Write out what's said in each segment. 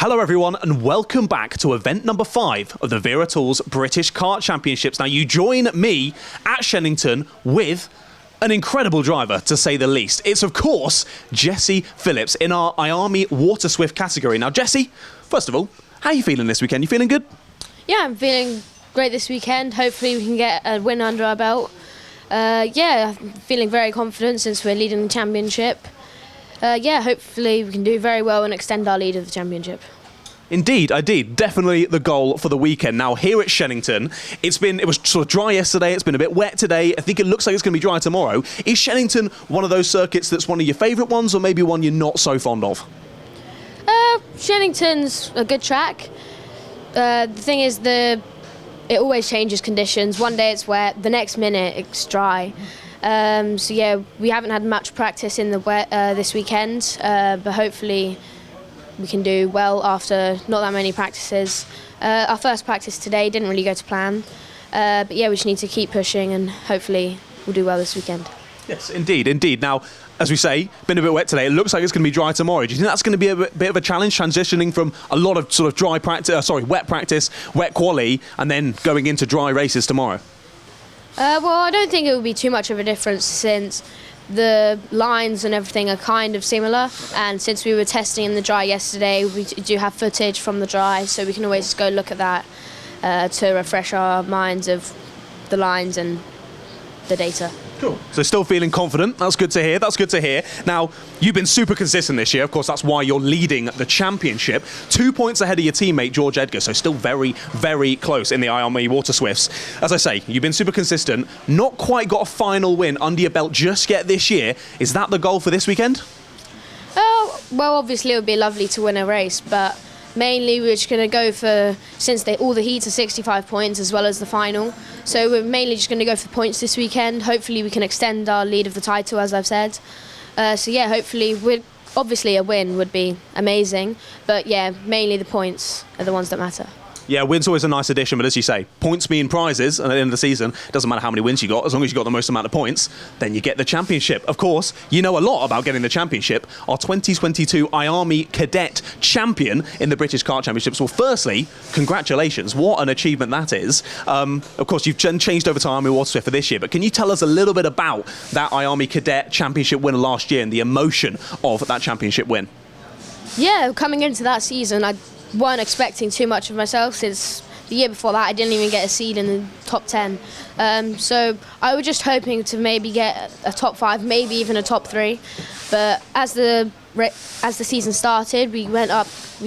Hello everyone and welcome back to event number 5 of the Wera Tools British Kart Championships. Now you join me at Shenington with an incredible driver, to say the least. It's of course Jessie Phillips in our iArmy Water Swift category. Now Jessie, first of all, how are you feeling this weekend? You feeling good? Yeah, I'm feeling great this weekend. Hopefully we can get a win under our belt. Yeah, I'm feeling very confident since we're leading the championship. Yeah, hopefully we can do very well and extend our lead of the championship. Indeed, I did. Definitely the goal for the weekend. Now, here at Shenington, it was sort of dry yesterday, it's been a bit wet today. I think it looks like it's going to be dry tomorrow. Is Shenington one of those circuits that's one of your favourite ones, or maybe one you're not so fond of? Shenington's a good track. The thing is, it always changes conditions. One day it's wet, the next minute it's dry. So yeah, we haven't had much practice in the wet this weekend, but hopefully we can do well after not that many practices. Our first practice today didn't really go to plan, but yeah, we just need to keep pushing and hopefully we'll do well this weekend. Yes, indeed, indeed. Now, as we say, been a bit wet today. It looks like it's going to be dry tomorrow. Do you think that's going to be a bit of a challenge, transitioning from a lot of sort of wet practice, wet quali, and then going into dry races tomorrow? Well, I don't think it will be too much of a difference since the lines and everything are kind of similar, and since we were testing in the dry yesterday, we do have footage from the dry, so we can always go look at that to refresh our minds of the lines and the data. Cool. So still feeling confident. That's good to hear. That's good to hear. Now, you've been super consistent this year. Of course, that's why you're leading the championship. 2 points ahead of your teammate, George Edgar. So still very, very close in the iArmy Water Swifts. As I say, you've been super consistent. Not quite got a final win under your belt just yet this year. Is that the goal for this weekend? Well, obviously it would be lovely to win a race, but mainly we're just going to go for, since all the heats are 65 points as well as the final, so we're mainly just going to go for points this weekend. Hopefully we can extend our lead of the title, as I've said. So yeah, hopefully, obviously a win would be amazing, but yeah, mainly the points are the ones that matter. Yeah, win's always a nice addition, but as you say, points mean prizes, and at the end of the season, it doesn't matter how many wins you got, as long as you got the most amount of points, then you get the championship. Of course, you know a lot about getting the championship. Our 2022 iArmy Cadet champion in the British Kart Championships. Well, firstly, congratulations. What an achievement that is. Of course, you've changed over to iArmy Water Swift for this year, but can you tell us a little bit about that iArmy Cadet Championship win last year and the emotion of that championship win? Yeah, coming into that season, I weren't expecting too much of myself, since the year before that I didn't even get a seed in the top 10. So I was just hoping to maybe get a top 5, maybe even a top 3. But as the season started, we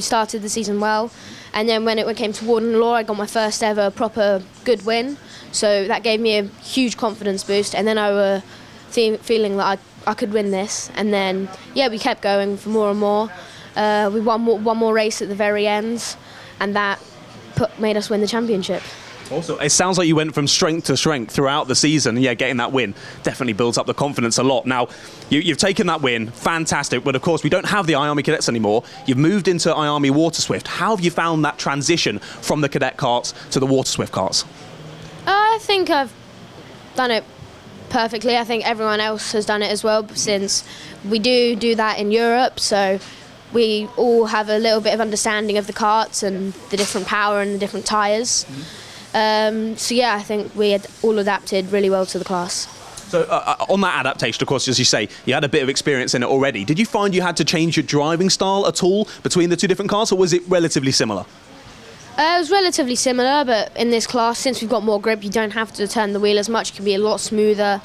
started the season well, and then when it came to Warden Law, I got my first ever proper good win. So that gave me a huge confidence boost, and then I was feeling that I could win this. And then yeah, we kept going for more and more. We won one more race at the very end, and that made us win the championship. Also, it sounds like you went from strength to strength throughout the season, and yeah, getting that win definitely builds up the confidence a lot. Now, you've taken that win, fantastic, but of course we don't have the iArmy Cadets anymore. You've moved into iArmy Water Swift. How have you found that transition from the Cadet karts to the Water Swift karts? I think I've done it perfectly. I think everyone else has done it as well, since we do that in Europe, so we all have a little bit of understanding of the karts and the different power and the different tyres. So yeah, I think we had all adapted really well to the class. So on that adaptation, of course, as you say, you had a bit of experience in it already. Did you find you had to change your driving style at all between the two different cars, or was it relatively similar? It was relatively similar, but in this class, since we've got more grip, you don't have to turn the wheel as much. It can be a lot smoother.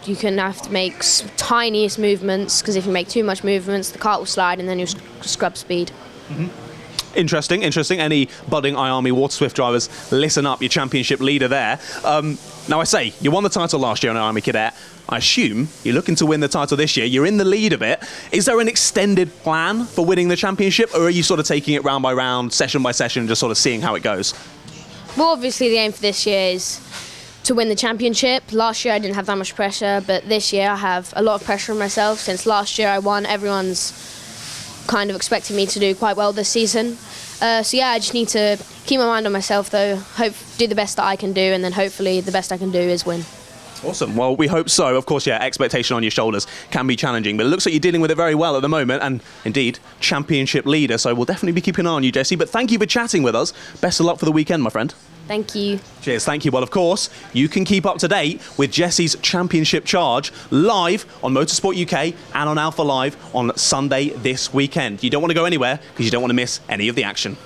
You can have to make tiniest movements, because if you make too much movements, the kart will slide and then you'll scrub speed. Mm-hmm. Interesting, interesting. Any budding iArmy Water Swift drivers, listen up, your championship leader there. Now I say, you won the title last year on iArmy Cadet. I assume you're looking to win the title this year. You're in the lead of it. Is there an extended plan for winning the championship, or are you sort of taking it round by round, session by session, just sort of seeing how it goes? Well, obviously the aim for this year is to win the championship. Last year I didn't have that much pressure, but this year I have a lot of pressure on myself. Since last year I won, everyone's kind of expecting me to do quite well this season. So yeah, I just need to keep my mind on myself though, do the best that I can do, and then hopefully the best I can do is win. Awesome. Well, we hope so. Of course, yeah, expectation on your shoulders can be challenging, but it looks like you're dealing with it very well at the moment, and indeed, championship leader. So we'll definitely be keeping an eye on you, Jessie. But thank you for chatting with us. Best of luck for the weekend, my friend. Thank you. Cheers, thank you. Well, of course, you can keep up to date with Jessie's championship charge live on Motorsport UK and on Alpha Live on Sunday this weekend. You don't want to go anywhere because you don't want to miss any of the action.